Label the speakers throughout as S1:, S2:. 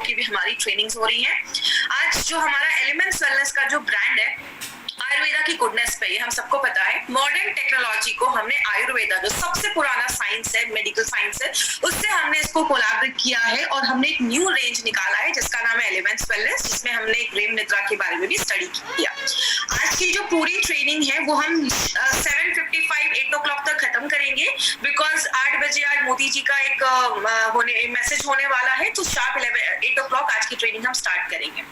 S1: की भी हमारी ट्रेनिंग्स हो रही हैं। आज जो हमारा एलिमेंट्स वेलनेस का जो ब्रांड है आयुर्वेदा की गुडनेस पे, हम सबको पता है मॉडर्न टेक्नोलॉजी को हमने आयुर्वेदा जो सबसे पुराना साइंस है, मेडिकल साइंस है, उससे हमने इसको कोलैबोरेट किया है और हमने एक न्यू रेंज निकाला है जिसका नाम है एलिमेंट्स वेलनेस, जिसमें हमने एक रेम निद्रा के बारे में भी स्टडी किया। आज की जो पूरी ट्रेनिंग है वो हम 7:55 8 o'clock तक खत्म करेंगे, बिकॉज 8 बजे आज मोदी जी का एक मैसेज होने वाला है, तो शार्प 8 o'clock आज की ट्रेनिंग हम स्टार्ट करेंगे।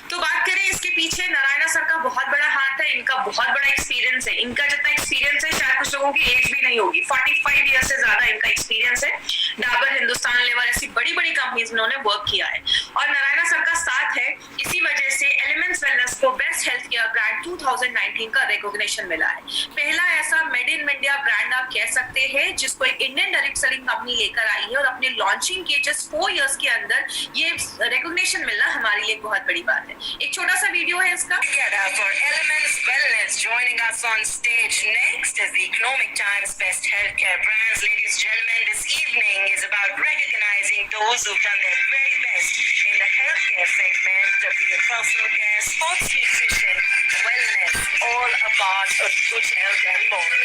S1: तो बात करें इसके पीछे नारायणा सर का बहुत बड़ा हाथ है, इनका बहुत बड़ा एक्सपीरियंस है। इनका जितना एक्सपीरियंस है शायद कुछ लोगों की एज भी नहीं होगी, 45 ईयर से ज्यादा इनका एक्सपीरियंस है। डाबर, हिंदुस्तान लेवर ऐसी बड़ी बड़ी कंपनीज में उन्होंने वर्क किया है और नारायणा सर का साथ है। इसी वजह से एलिमेंट्स वेलनेस को बेस्ट हेल्थ केयर ब्रांड 2019 का रिकॉग्निशन मिला है। पहला ऐसा मेड इन इंडिया ब्रांड आप कह सकते हैं जिसको एक इंडियन डायरेक्ट सेलिंग कंपनी लेकर आई है और अपने लॉन्चिंग के जस्ट 4 इयर्स के अंदर ये रिकॉग्निशन मिलना हमारे लिए एक बहुत बड़ी बात है। एक छोटा सा वीडियो है इसका।
S2: For Elements Wellness, joining us on stage next is the Economic Times Best Healthcare Brands. Ladies and gentlemen, this evening is about recognizing those who've done their very best in the healthcare segment, be it personal care, sports nutrition, wellness, all about a good health and more.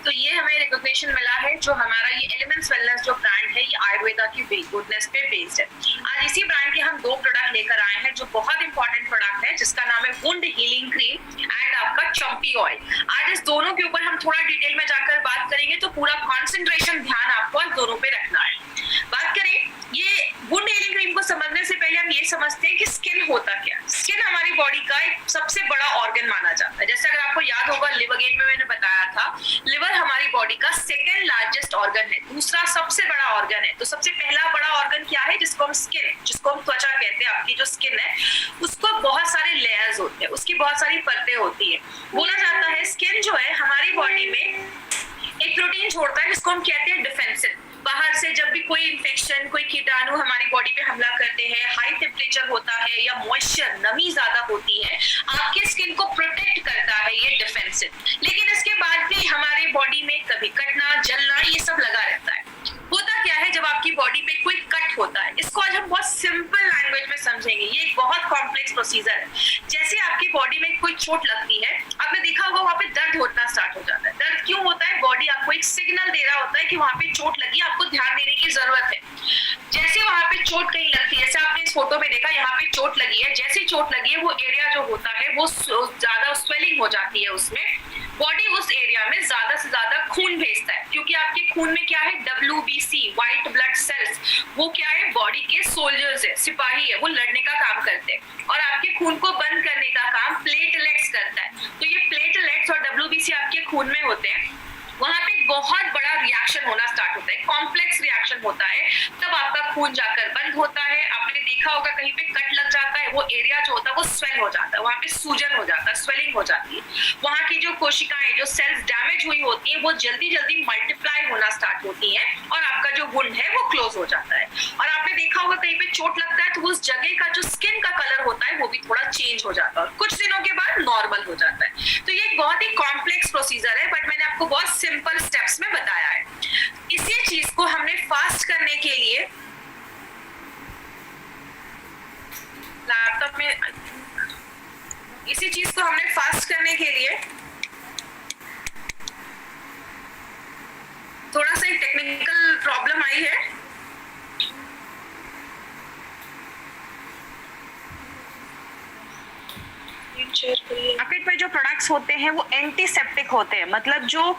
S1: तो ये हमें recognition मिला है। जो हमारा ये elements wellness जो brand है ये आयुर्वेदा की गुडनेस पे बेस्ड है। आज इसी ब्रांड के हम 2 प्रोडक्ट लेकर आए हैं जो बहुत इंपॉर्टेंट प्रोडक्ट है, जिसका नाम है वुंड हीलिंग क्रीम एंड आपका चंपी ऑयल। आज इस दोनों के ऊपर हम थोड़ा डिटेल में जाकर बात करेंगे, तो पूरा कॉन्सेंट्रेशन ध्यान आपको इन दोनों पे रखना है। बात करें ये वुंड हीलिंग क्रीम को समझने से पहले हम ये समझते हैं कि स्किन होता क्या है। स्किन हमारी बॉडी का एक सबसे बड़ा ऑर्गन माना जाता है। जैसे अगर आपको याद होगा लिवर गेट में मैंने बताया था, लिवर हमारी बॉडी का सेकंड लार्जेस्ट ऑर्गन है, दूसरा सबसे बड़ा ऑर्गन है। तो सबसे पहला बड़ा ऑर्गन क्या है, जिसको हम स्किन, जिसको हम त्वचा कहते हैं, आपकी जो स्किन है उसको बहुत सारे लेयर्स होते हैं, उसकी बहुत सारी परतें होती है। बोला जाता है स्किन जो है हमारी बॉडी में एक प्रोटीन छोड़ता है जिसको हम कहते हैं डिफेंसिव। बाहर से जब भी कोई इन्फेक्शन, कोई कीटाणु हमारी बॉडी पे हमला करते हैं, हाई टेम्परेचर होता है या मॉइस्चर, नमी ज्यादा होती है, आपके स्किन को प्रोटेक्ट करता है ये डिफेंसिव। लेकिन इसके बाद भी हमारे बॉडी में कभी कटना, जलना ये सब लगा रहता है। होता क्या है जब आपकी बॉडी पे कोई कट होता है, इसको आज हम बहुत सिंपल लैंग्वेज में समझेंगे। ये एक बहुत कॉम्प्लेक्स प्रोसीजर है। जैसे आपकी बॉडी में कोई चोट लगती है, आपने देखा होगा वहां पे दर्द होना स्टार्ट हो जाता है। दर्द क्यों होता है, बॉडी आपको एक सिग्नल दे रहा होता है कि वहां पे चोट लगी, आपको ध्यान देने की जरूरत है। जैसे वहां पे चोट कहीं लगती है, जैसे आपने इस फोटो में देखा यहाँ पे चोट लगी है, जैसे चोट लगी है वो एरिया जो होता है वो ज्यादा स्वेलिंग हो जाती है, उसमें बॉडी उस एरिया में ज्यादा से ज्यादा खून भेजता है, क्योंकि आपके खून में क्या है, WBC व्हाइट ब्लड सेल्स, वो क्या है बॉडी के सोल्जर्स है, सिपाही है, वो लड़ने का काम करते हैं और आपके खून को बंद करने का काम प्लेटलेट्स करता है। तो ये प्लेटलेट्स और WBC आपके खून में होते हैं, वहां पे बहुत बड़ा रिएक्शन होना स्टार्ट होता है, कॉम्प्लेक्स रिएक्शन होता है, तब आपका खून जाकर बंद होता है। आपने देखा होगा कहीं पे कट लग जाता है, वो एरिया जो होता है वो स्वेल हो जाता है, वहां पे सूजन हो जाता है, स्वेलिंग हो जाती है। वहां की जो कोशिकाएं, जो सेल्स डैमेज हुई होती है, वो जल्दी जल्दी मल्टीप्लाई होना स्टार्ट होती है और आपका जो वुंड है वो क्लोज हो जाता है। और आपने देखा होगा कहीं पे चोट लगता है तो उस जगह का जो स्किन का कलर होता है वो भी थोड़ा चेंज हो जाता है और कुछ दिनों के बाद नॉर्मल हो जाता है। तो ये एक बहुत ही कॉम्प्लेक्स प्रोसीजर है, बट मैंने आपको बहुत सिंपल स्टेप्स में बताया है। इसी चीज को हमने फास्ट करने के लिए लैपटॉप में, इसी चीज को हमने फास्ट करने के लिए थोड़ा सा एक टेक्निकल प्रॉब्लम आई है। मार्केट में जो प्रोडक्ट्स होते हैं वो एंटीसेप्टिक होते हैं, मतलब जो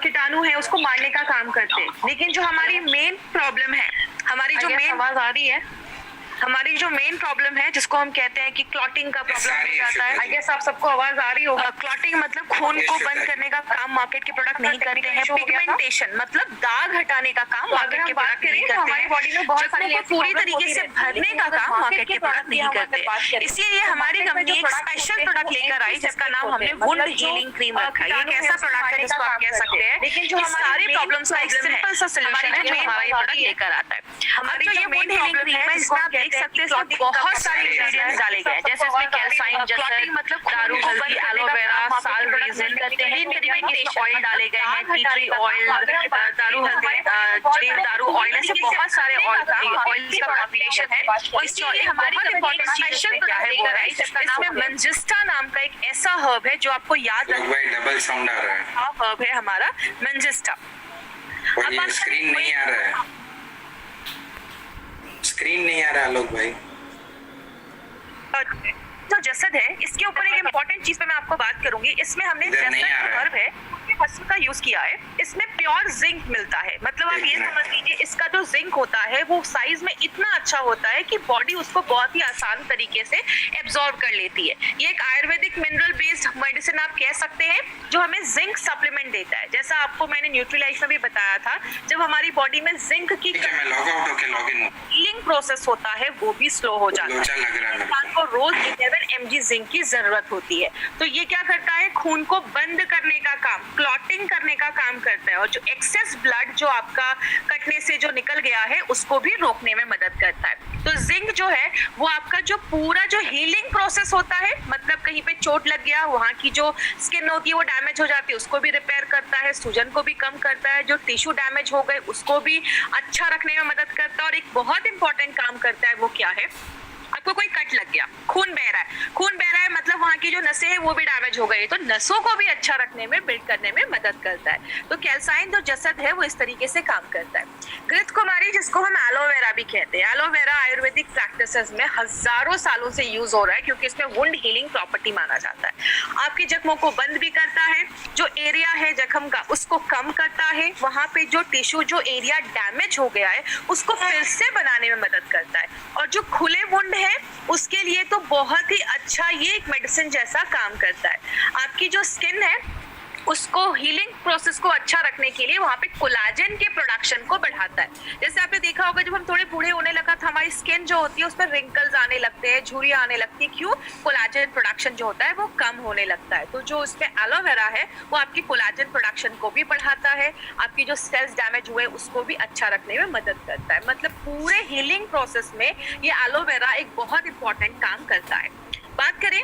S1: कीटाणु है उसको मारने का काम करते हैं। लेकिन जो हमारी मेन प्रॉब्लम है, हमारी जो मेन आवाज आ रही है, हमारी जो मेन प्रॉब्लम है जिसको हम कहते हैं कि क्लॉटिंग का प्रॉब्लम हो जाता है। आई गेस आप सबको आवाज आ रही होगा। क्लॉटिंग मतलब खून को बंद करने का काम मार्केट के प्रोडक्ट नहीं करते हैं। पिगमेंटेशन मतलब दाग हटाने का काम मार्केट के प्रोडक्ट नहीं करते हैं। बॉडी में बहुत सारी पूरी तरीके से भरने का काम मार्केट के प्रोडक्ट नहीं करते। इसीलिए हमारी कंपनी एक स्पेशल प्रोडक्ट लेकर आई जिसका नाम हमने वुंड हीलिंग क्रीम रखा है। ये एक ऐसा प्रोडक्ट है जिसको आप कह सकते हैं लेकिन जो हमारे प्रॉब्लम्स का एक सिंपल सा सॉल्यूशन है जो हमारा ये प्रोडक्ट लेकर आता है। हमारी जो वुंड हीलिंग क्रीम है जिसमें आप देख सकते हैं इसमें बहुत सारे इंग्रेडिएंट्स डाले गए हैं, जैसे इसमें कैल्साइन, जैसे मतलब दारू हल्दी, एलोवेरा, साल रेजिन, तीन तरीके के ऑयल डाले गए हैं, टी ट्री ऑयल, दारू हल्दी, देवदारू ऑयल, ऐसे बहुत सारे ऑयल का कॉम्बिनेशन है। और इसलिए हमारी इम्पोर्टेंट चीज क्या है वो है इसमें मंजिस्टा नाम का एक ऐसा हर्ब है जो आपको याद रखना।
S3: डबल साउंड आ रहा है।
S1: हर्ब है हमारा मंजिस्टा।
S3: और ये स्क्रीन नहीं आ रहा है, स्क्रीन नहीं आ रहा आलोक भाई।
S1: जो जसद है इसके ऊपर एक इम्पोर्टेंट चीज पे मैं आपको बात करूंगी। इसमें हमने जसद हर्ब है फसल का यूज किया है, इसमें प्योर जिंक मिलता है। मतलब आप ये समझ लीजिए इसका जो जिंक होता है वो साइज में इतना अच्छा होता है कि बॉडी उसको बहुत ही आसान तरीके से एब्जॉर्ब कर लेती है। ये एक आयुर्वेदिक मिनरल बेस्ड मेडिसिन आप कह सकते हैं जो हमें जिंक सप्लीमेंट देता है। जैसा आपको मैंने न्यूट्रीलाइफ में भी बताया था, जब हमारी बॉडी में जिंक की हीलिंग प्रोसेस होता है वो भी स्लो हो जाता है। इंसान को रोज 11 mg जिंक की जरूरत होती है। तो ये क्या करता है, खून को बंद करने का काम, क्लॉटिंग करने का काम करता है, और जो एक्सेस ब्लड जो आपका कटने से जो निकल गया है उसको भी रोकने में मदद करता है। तो जिंक जो है वो आपका जो पूरा जो हीलिंग प्रोसेस होता है, मतलब कहीं पे चोट लग गया, वहां की जो स्किन होती है वो डैमेज हो जाती है, उसको भी रिपेयर करता है, सूजन को भी कम करता है, जो टिश्यू डैमेज हो गए उसको भी अच्छा रखने में मदद करता है। और एक बहुत इंपॉर्टेंट काम करता है वो क्या है, आपको कोई कट लग गया, खून बह रहा है, खून बह रहा है मतलब वहाँ की जो नसें हैं वो भी डैमेज हो गई, तो नसों को भी अच्छा रखने में, बिल्ड करने में मदद करता है। तो कैल्साइन जो जसद है वो इस तरीके से काम करता है। घृत कुमारी जिसको हम एलोवेरा भी कहते हैं, एलोवेरा आयुर्वेदिक प्रैक्टिसेस में हजारों सालों से यूज हो रहा है क्योंकि इसमें वुंड हीलिंग प्रॉपर्टी माना जाता है। आपके जख्मों को बंद भी करता है, जो एरिया है जख्म का उसको कम करता है, वहां पे जो टिश्यू जो एरिया डैमेज हो गया है उसको फिर से बनाने में मदद करता है। और जो खुले वुंड है उसके लिए तो बहुत ही अच्छा ये एक मेडिसिन जैसा काम करता है। आपकी जो स्किन है उसको हीलिंग प्रोसेस को अच्छा रखने के लिए वहाँ पे कोलाजन के प्रोडक्शन को बढ़ाता है। जैसे आपने देखा होगा जब हम थोड़े बूढ़े होने लगा था हमारी स्किन जो होती है उस पर रिंकल्स आने लगते हैं, झुर्रियां आने लगती है, क्यों? कोलाजन प्रोडक्शन जो होता है वो कम होने लगता है। तो जो उसमें एलोवेरा है वो आपकी कोलाजन प्रोडक्शन को भी बढ़ाता है, आपकी जो सेल्स डैमेज हुए उसको भी अच्छा रखने में मदद करता है। मतलब पूरे हीलिंग प्रोसेस में ये एलोवेरा एक बहुत इंपॉर्टेंट काम करता है। बात करें,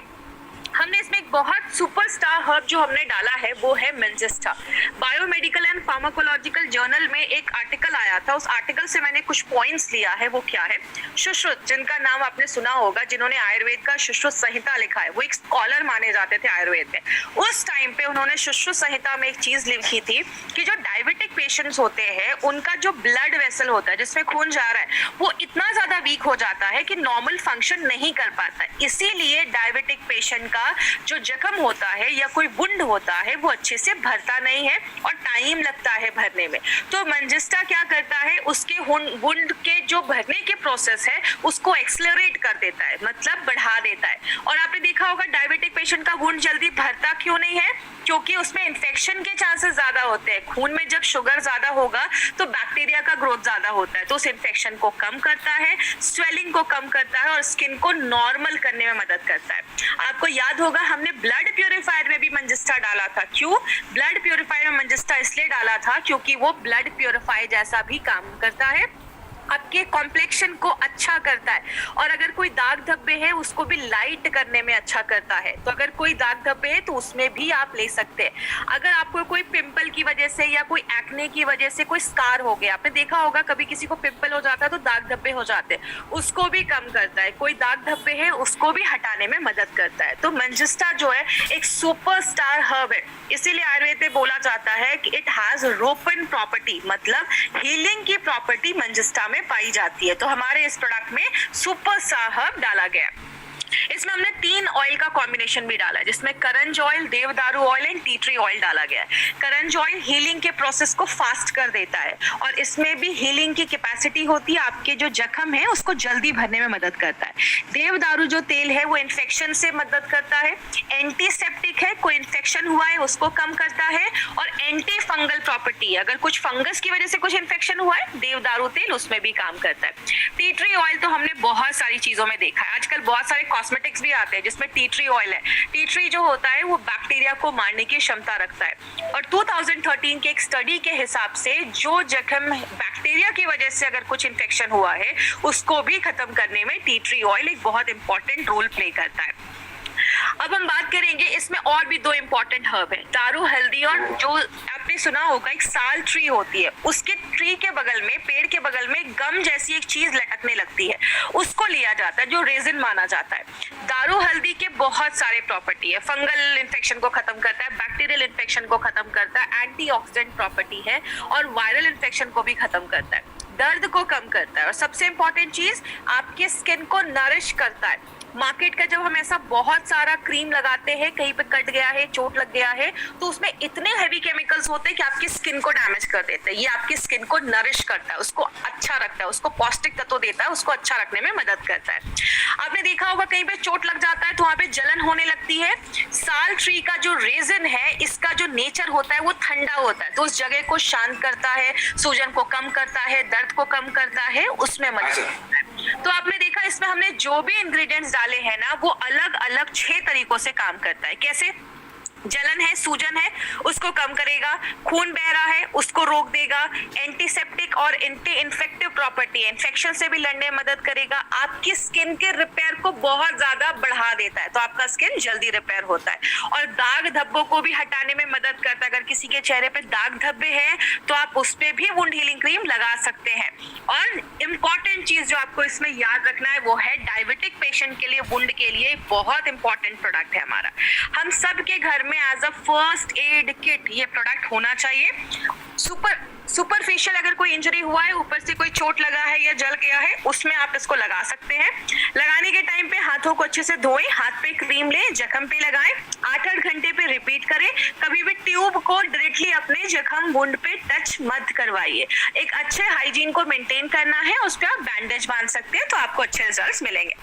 S1: हमने इसमें एक बहुत सुपरस्टार हर्ब जो हमने डाला है वो है manjistha. Biomedical and pharmacological journal में एक आर्टिकल आया था, उस आर्टिकल से मैंने कुछ पॉइंट्स लिया है। वो क्या है, सुश्रुत जिनका नाम आपने सुना होगा, जिन्होंने आयुर्वेद का सुश्रुत संहिता लिखा है, वो एक स्कॉलर माने जाते थे आयुर्वेद में। उस टाइम पे उन्होंने सुश्रुत संहिता में एक चीज लिखी थी कि जो डायबिटिक पेशेंट्स होते हैं उनका जो ब्लड वेसल होता है जिसमें खून जा रहा है वो इतना ज्यादा वीक हो जाता है कि नॉर्मल फंक्शन नहीं कर पाता। इसीलिए डायबिटिक पेशेंट का जो जख्म होता है या कोई वुंड होता है वो अच्छे से भरता नहीं है और टाइम लगता है भरने में। तो मंजिस्टा क्या करता है, उसके वुंड के जो भरने के प्रोसेस है उसको एक्सेलरेट कर देता है, मतलब बढ़ा देता है। और आपने देखा होगा डायबिटिक पेशेंट का वुंड जल्दी भरता क्यों नहीं है, क्योंकि उसमें इन्फेक्शन के चांसेस ज्यादा होते हैं। खून में जब शुगर ज्यादा होगा तो बैक्टीरिया का ग्रोथ ज्यादा होता है, तो उस इन्फेक्शन को कम करता है, स्वेलिंग को कम करता है और स्किन को नॉर्मल करने में मदद करता है। आपको याद होगा हमने ब्लड प्यूरिफायर में भी मंजिस्टा डाला था। क्यों ब्लड प्यूरिफायर में मंजिस्टा इसलिए डाला था क्योंकि वो ब्लड प्यूरिफायर जैसा भी काम करता है, आपके कॉम्प्लेक्शन को अच्छा करता है। और अगर कोई दाग धब्बे है उसको भी लाइट करने में अच्छा करता है। तो अगर कोई दाग धब्बे है तो उसमें भी आप ले सकते हैं। अगर आपको कोई पिंपल की वजह से या कोई एक्ने की वजह से कोई स्कार हो गया, आपने देखा होगा कभी किसी को पिंपल हो जाता है तो दाग धब्बे हो जाते हैं, उसको भी कम करता है। कोई दाग धब्बे है उसको भी हटाने में मदद करता है। तो मंजिस्टा जो है एक सुपरस्टार हर्ब है, इसीलिए आयुर्वेद में बोला जाता है कि इट हैज रोपन प्रॉपर्टी, मतलब हीलिंग की प्रॉपर्टी मंजिस्टा में पाई जाती है। तो हमारे इस प्रोडक्ट में सुपरस्टार हर्ब डाला गया। इसमें हमने 3 ऑयल का कॉम्बिनेशन भी डाला है, जिसमें karanj oil, devdaru oil and tea tree oil डाला गया है। करंज ऑयल हीलिंग के प्रोसेस को फास्ट कर देता है और इसमें भी हीलिंग की कैपेसिटी होती है, आपके जो जख्म है उसको जल्दी भरने में मदद करता है। देवदारू जो तेल है वो इन्फेक्शन से मदद करता है, एंटीसेप्टिक है, कोई इन्फेक्शन हुआ है उसको कम करता है, और एंटी फंगल प्रॉपर्टी, अगर कुछ फंगस की वजह से कुछ इन्फेक्शन हुआ है देवदारू तेल उसमें भी काम करता है। टी ट्री ऑयल तो हमने बहुत सारी चीजों में देखा है, आजकल बहुत सारे कॉस्मेटिक्स भी आते हैं जिसमें टी ट्री ऑयल है। टी ट्री जो होता है वो बैक्टीरिया को मारने की क्षमता रखता है और 2013 के एक स्टडी के हिसाब से जो जख्म बैक्टीरिया की वजह से अगर कुछ इन्फेक्शन हुआ है उसको भी खत्म करने में टी ट्री ऑयल एक बहुत इंपॉर्टेंट रोल प्ले करता है। अब हम बात करेंगे, इसमें और भी दो इंपॉर्टेंट हर्ब है, दारू हल्दी, और जो आपने सुना होगा एक साल ट्री होती है, उसके ट्री के बगल में, पेड़ के बगल में गम जैसी एक चीज लटकने लगती है, उसको लिया जाता है जो रेजिन माना जाता है। दारू हल्दी के बहुत सारे प्रॉपर्टी है, फंगल इन्फेक्शन को खत्म करता है, बैक्टीरियल इन्फेक्शन को खत्म करता है, एंटीऑक्सीडेंट प्रॉपर्टी है और वायरल इन्फेक्शन को भी खत्म करता है, दर्द को कम करता है और सबसे इंपॉर्टेंट चीज आपके स्किन को नरिश करता है। मार्केट का जब हम ऐसा बहुत सारा क्रीम लगाते हैं, कहीं पे कट गया है, चोट लग गया है, तो उसमें इतने हैवी केमिकल्स होते हैं कि आपकी स्किन को डैमेज कर देते हैं। ये आपकी स्किन को नरिश करता है, उसको अच्छा रखता है, उसको पौष्टिक तत्व देता है, उसको अच्छा रखने में मदद करता है। आपने देखा होगा कहीं पे चोट लग जाता है तो वहां पे जलन होने लगती है। साल ट्री का जो रेजिन है, इसका जो नेचर होता है वो ठंडा होता है, तो उस जगह को शांत करता है, सूजन को कम करता है, दर्द को कम करता है, उसमें मदद करता है। तो आपने देखा इसमें हमने जो भी इंग्रेडिएंट्स डाले हैं ना, वो अलग अलग 6 तरीकों से काम करता है। कैसे? जलन है, सूजन है, उसको कम करेगा, खून बह रहा है उसको रोक देगा, एंटीसेप्टिक और एंटी इन्फेक्टिव प्रॉपर्टी, इन्फेक्शन से भी लड़ने में मदद करेगा, आपकी स्किन के रिपेयर को बहुत ज्यादा बढ़ा देता है, तो आपका स्किन जल्दी रिपेयर होता है, और दाग धब्बों को भी हटाने में मदद करता है। अगर किसी के चेहरे पे दाग धब्बे हैं तो आप उस पे भी वुंड हीलिंग क्रीम लगा सकते हैं। और इम्पॉर्टेंट चीज जो आपको इसमें याद रखना है वो है डायबिटिक पेशेंट के लिए, वुंड के लिए बहुत इंपॉर्टेंट प्रोडक्ट है हमारा। हम सबके घर में as a first aid kit ये प्रोडक्ट होना चाहिए। सुपरफिशियल अगर कोई इंजरी हुआ है, ऊपर से कोई चोट लगा है या जल गया है, उसमें आप इसको लगा सकते हैं। लगाने के टाइम पे हाथों को अच्छे से धोएं, हाथ पे क्रीम लें, जख्म पे लगाएं, 8-8 घंटे पे रिपीट करें। कभी भी ट्यूब को डायरेक्टली अपने जख्म वुंड पे टच मत करवाइए। एक अच्छे हाइजीन को मेंटेन करना है, उस पर आप बैंडेज बांध सकते हैं तो आपको अच्छे रिजल्ट्स मिलेंगे।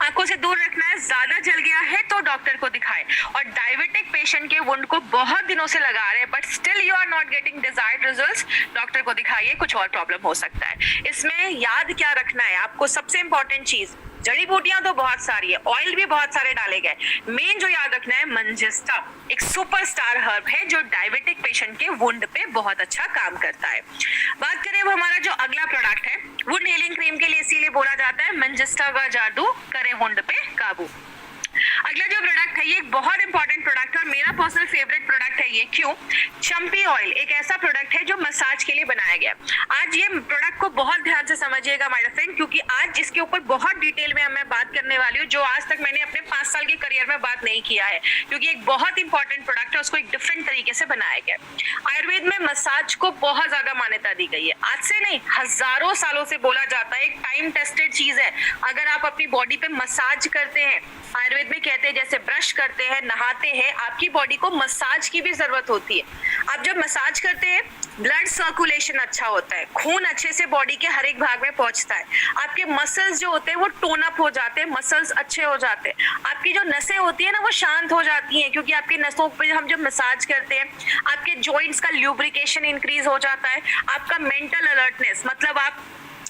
S1: आंखों से दूर रखना है, ज्यादा जल गया है तो डॉक्टर को दिखाएं। और डायबिटिक पेशेंट के वुंड को बहुत दिनों से लगा रहे हैं but still you are not getting desired results, doctor को दिखाइए, कुछ और प्रॉब्लम हो सकता है। इसमें याद क्या रखना है आपको, सबसे इंपॉर्टेंट चीज, जड़ी बूटियां तो बहुत सारी है, ऑयल भी बहुत सारे डाले गए, मेन जो याद रखना है मंजिस्टा एक सुपरस्टार हर्ब है जो डायबिटिक पेशेंट के वुंड पे बहुत अच्छा काम करता है। बात करें अब हमारा जो अगला प्रोडक्ट है, वुंड हीलिंग क्रीम के लिए इसीलिए बोला जाता है मंजिस्टा का जादू करे वुंड पे काबू। अगला जो प्रोडक्ट है ये एक बहुत इंपॉर्टेंट प्रोडक्ट है और मेरा पर्सनल फेवरेट प्रोडक्ट है ये। क्यों? चंपी ऑयल एक ऐसा प्रोडक्ट है जो मसाज के लिए बनाया गया। आज ये प्रोडक्ट को बहुत ध्यान से समझिएगा माय फ्रेंड, क्योंकि आज इसके ऊपर बहुत डिटेल में मैं बात करने वाली हूँ जो आज तक मैंने अपने 5 साल के करियर में बात नहीं किया है, क्योंकि एक बहुत इंपॉर्टेंट प्रोडक्ट है, उसको एक डिफरेंट तरीके से बनाया गया। आयुर्वेद में मसाज को बहुत ज्यादा मान्यता दी गई है, आज से नहीं हजारों सालों से बोला जाता है, एक टाइम टेस्टेड चीज है। अगर आप अपनी बॉडी पे मसाज करते हैं, आयुर्वेद में कहते हैं जैसे ब्रश करते हैं, नहाते हैं, आपकी बॉडी को मसाज की भी जरूरत होती है। आप जब मसाज करते हैं ब्लड सर्कुलेशन अच्छा होता है, खून अच्छे से बॉडी के हर एक भाग में पहुंचता है, आपके मसल्स जो होते हैं वो टोन अप हो जाते हैं, मसल्स अच्छे हो जाते हैं, आपकी जो नसें होती है ना वो शांत हो जाती हैं, क्योंकि आपकी नसों पे हम जब मसाज करते हैं आपके जॉइंट्स का ल्यूब्रिकेशन इंक्रीज हो जाता है, आपका मेंटल अलर्टनेस मतलब आप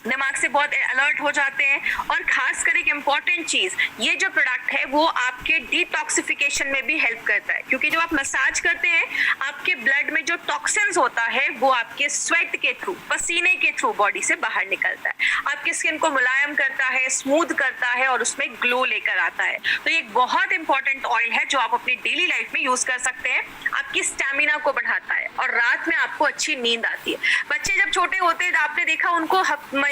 S1: दिमाग से बहुत अलर्ट हो जाते हैं। और खासकर एक इम्पॉर्टेंट चीज, ये जो प्रोडक्ट है वो आपके डिटॉक्सिफिकेशन में भी हेल्प करता है, क्योंकि जब आप मसाज करते हैं आपके ब्लड में जो टॉक्सिन्स होता है वो आपके स्वेट के थ्रू, पसीने के थ्रू बॉडी से बाहर निकलता है, आपके स्किन को मुलायम करता है, स्मूथ करता है और उसमें ग्लो लेकर आता है। तो ये एक बहुत इंपॉर्टेंट ऑयल है जो आप अपनी डेली लाइफ में यूज कर सकते हैं, आपकी स्टैमिना को बढ़ाता है और रात में आपको अच्छी नींद आती है। बच्चे जब छोटे होते हैं आपने देखा उनको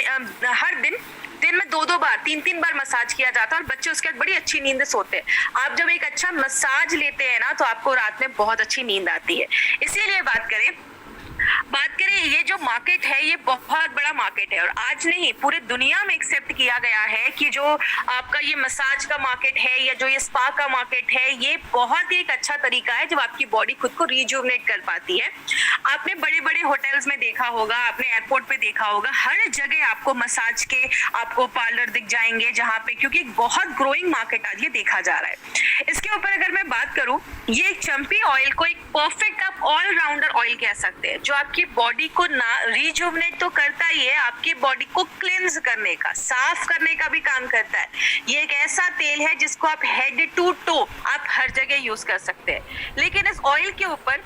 S1: हर दिन में 2-2 बार 3-3 बार मसाज किया जाता है और बच्चे उसके बाद बड़ी अच्छी नींद सोते हैं। आप जब एक अच्छा मसाज लेते हैं ना तो आपको रात में बहुत अच्छी नींद आती है। इसीलिए बात करें ये जो मार्केट है ये बहुत बड़ा मार्केट है और आज नहीं पूरे दुनिया में एक्सेप्ट किया गया है कि जो आपका ये मसाज का मार्केट है या जो ये स्पा का मार्केट है ये बहुत ही एक अच्छा तरीका है जब आपकी बॉडी खुद को रिजुवनेट कर पाती है। आपने बड़े बड़े होटल्स में देखा होगा, आपने एयरपोर्ट पे देखा होगा, हर जगह आपको मसाज के आपको पार्लर दिख जाएंगे जहाँ पे, क्योंकि एक बहुत ग्रोइंग मार्केट आज ये देखा जा रहा है। इसके ऊपर अगर मैं बात करूँ, ये चंपी ऑयल को एक परफेक्ट आप ऑलराउंडर ऑयल कह सकते हैं जो जो आपकी बॉडी को ना रिजुवनेट तो करता ही है, आपकी बॉडी को क्लेंज करने का, साफ करने का भी काम करता है। ये एक ऐसा तेल है जिसको आप हेड टू टो आप हर जगह यूज कर सकते हैं। लेकिन इस ऑयल के ऊपर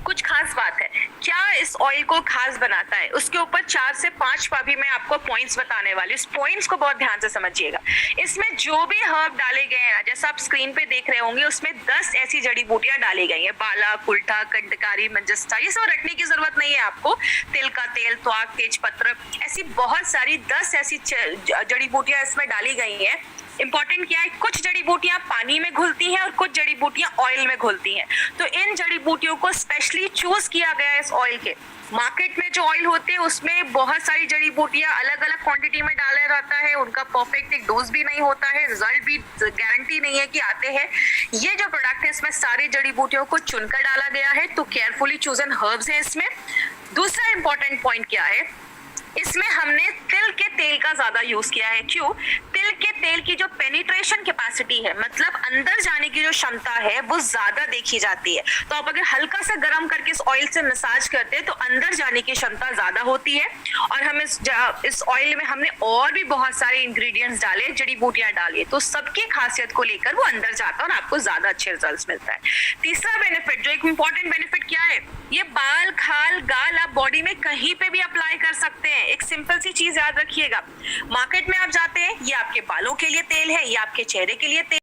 S1: कुछ खास बात है। क्या इस ऑयल को खास बनाता है, उसके ऊपर 4 से 5 भी मैं आपको पॉइंट्स बताने वाली हूँ। इस पॉइंट्स को बहुत ध्यान से समझिएगा। इसमें जो भी हर्ब डाले गए हैं, जैसा आप स्क्रीन पे देख रहे होंगे, उसमें 10 ऐसी जड़ी बूटियां डाली गई हैं। बाला, कुल्ठा, कंडकारी, मंजस्ता, ये सब रखने की जरूरत नहीं है आपको। तिल का तेल, त्वाक, तेज पत्र, ऐसी बहुत सारी 10 ऐसी जड़ी बूटियां इसमें डाली गई हैं। इंपॉर्टेंट क्या है, कुछ जड़ी बूटियां पानी में घुलती हैं और कुछ जड़ी बूटियां ऑयल में घुलती हैं। तो इन जड़ी बूटियों को स्पेशली चूज किया गया है इस ऑयल के। मार्केट में जो ऑयल होते हैं उसमें बहुत सारी जड़ी बूटियां अलग अलग क्वांटिटी में डाला जाता है, उनका परफेक्ट एक डोज भी नहीं होता है, रिजल्ट भी गारंटी नहीं है कि आते हैं। ये जो प्रोडक्ट है इसमें सारी जड़ी बूटियों को चुनकर डाला गया है, तो केयरफुली चूजन हर्ब्स है इसमें। दूसरा इंपॉर्टेंट पॉइंट क्या है, इसमें हमने तिल के तेल का ज्यादा यूज किया है। क्यों? तिल के तेल की जो पेनिट्रेशन कैपेसिटी है, मतलब अंदर जाने की जो क्षमता है, वो ज्यादा देखी जाती है। तो आप अगर हल्का सा गर्म करके इस ऑयल से मसाज करते हैं तो अंदर जाने की क्षमता ज्यादा होती है। और हम इस ऑयल में हमने और भी बहुत सारे इंग्रेडिएंट्स डाले, जड़ी बूटियां डाली, तो सबकी खासियत को लेकर वो अंदर जाता है और आपको ज्यादा अच्छे रिजल्ट्स मिलता है। तीसरा बेनिफिट, जो एक इंपॉर्टेंट बेनिफिट क्या है, ये बाल, खाल, गाल आप बॉडी में कहीं पे भी अप्लाई कर सकते हैं। एक सिंपल सी चीज याद रखिएगा, मार्केट में आप जाते हैं, ये आपके बालों के लिए तेल है, ये आपके चेहरे के लिए तेल